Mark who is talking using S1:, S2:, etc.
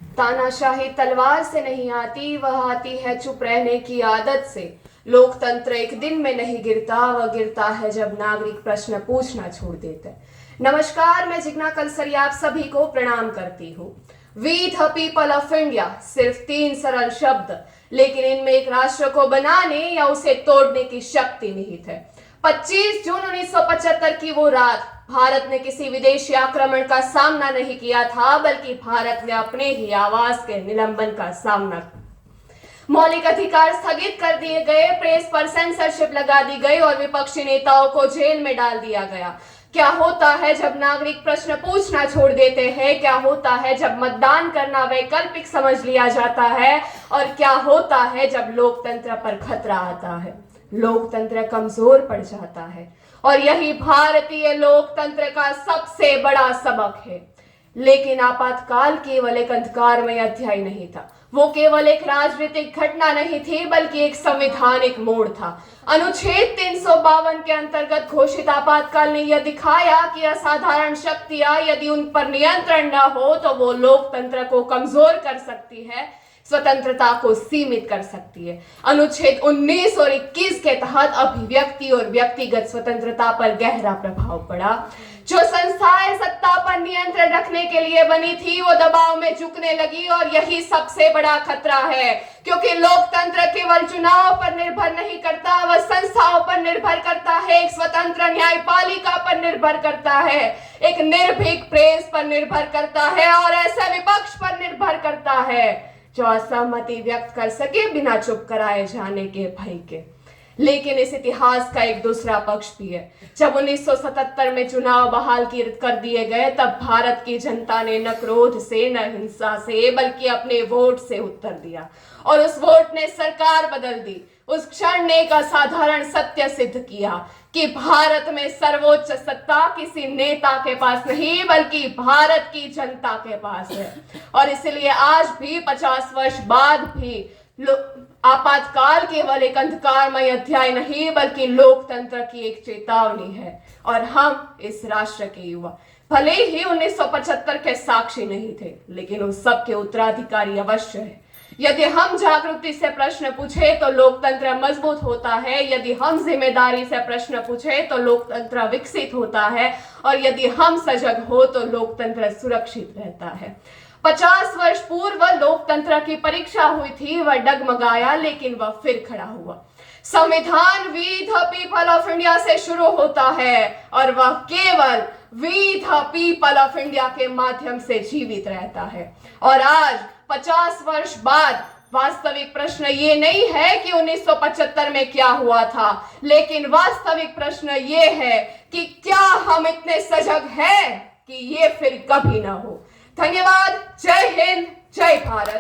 S1: तानाशाही तलवार से नहीं आती, वह आती है चुप रहने की आदत से। लोकतंत्र एक दिन में नहीं गिरता, वह गिरता है जब नागरिक प्रश्न पूछना छोड़ देते हैं। नमस्कार, मैं जिग्ना कलसरिया आप सभी को प्रणाम करती हूँ। We the people of India सिर्फ 3 सरल शब्द, लेकिन इनमें एक राष्ट्र को बनाने या उसे तोड़ने की शक्ति निहित है। 25 जून 1975 की वो रात, भारत ने किसी विदेशी आक्रमण का सामना नहीं किया था, बल्कि भारत ने अपने ही आवाज के निलंबन का सामना। मौलिक अधिकार स्थगित कर दिए गए, प्रेस पर सेंसरशिप लगा दी गई और विपक्षी नेताओं को जेल में डाल दिया गया। क्या होता है जब नागरिक प्रश्न पूछना छोड़ देते हैं? क्या होता है जब मतदान करना वैकल्पिक समझ लिया जाता है? और क्या होता है जब लोकतंत्र पर खतरा आता है? लोकतंत्र कमजोर पड़ जाता है। और यही भारतीय लोकतंत्र का सबसे बड़ा सबक है। लेकिन आपातकाल केवल एक अंधकारमय अध्याय नहीं था, वो केवल एक राजनीतिक घटना नहीं थी, बल्कि एक संवैधानिक मोड़ था। अनुच्छेद 352 के अंतर्गत घोषित आपातकाल ने यह दिखाया कि असाधारण शक्तियां यदि उन पर नियंत्रण न हो तो वो लोकतंत्र को कमजोर कर सकती है, स्वतंत्रता को सीमित कर सकती है। अनुच्छेद 19 और 21 के तहत अभिव्यक्ति और व्यक्तिगत स्वतंत्रता पर गहरा प्रभाव पड़ा। जो संस्थाएं सत्ता पर नियंत्रण रखने के लिए बनी थी, वो दबाव में झुकने लगी और यही सबसे बड़ा खतरा है, क्योंकि लोकतंत्र केवल चुनाव पर निर्भर नहीं करता, वह संस्थाओं पर निर्भर करता है, एक स्वतंत्र न्यायपालिका पर निर्भर करता है, एक निर्भीक प्रेस पर निर्भर करता है और ऐसे विपक्ष पर निर्भर करता है जो असहमति व्यक्त कर सके बिना चुप कराए जाने के भय के। लेकिन इस इतिहास का एक दूसरा पक्ष भी है। जब 1977 में चुनाव बहाल कर दिए गए, तब भारत की जनता ने न क्रोध से, न हिंसा से, बल्कि अपने वोट से उत्तर दिया और उस वोट ने सरकार बदल दी। उस क्षण ने एक असाधारण सत्य सिद्ध किया कि भारत में सर्वोच्च सत्ता किसी नेता के पास नहीं, बल्कि भारत की जनता के पास है। और इसलिए आज भी 50 वर्ष बाद भी आपातकाल केवल एक अंधकारमय अध्याय नहीं, बल्कि लोकतंत्र की एक चेतावनी है। और हम इस राष्ट्र के युवा भले ही 1975 के साक्षी नहीं थे, लेकिन उस सब के उत्तराधिकारी अवश्य है। यदि हम जागृति से प्रश्न पूछे तो लोकतंत्र मजबूत होता है, यदि हम जिम्मेदारी से प्रश्न पूछे तो लोकतंत्र विकसित होता है, और यदि हम सजग हो तो लोकतंत्र सुरक्षित रहता है। 50 वर्ष पूर्व लोकतंत्र की परीक्षा हुई थी, वह डगमगाया, लेकिन वह फिर खड़ा हुआ। संविधान we the people of India से शुरू होता है और वह केवल we the people of India के माध्यम से जीवित रहता है। और आज 50 वर्ष बाद वास्तविक प्रश्न ये नहीं है कि 1975 में क्या हुआ था, लेकिन वास्तविक प्रश्न ये है कि क्या हम इतने सजग हैं कि ये फिर कभी ना हो। धन्यवाद। जय हिंद, जय भारत।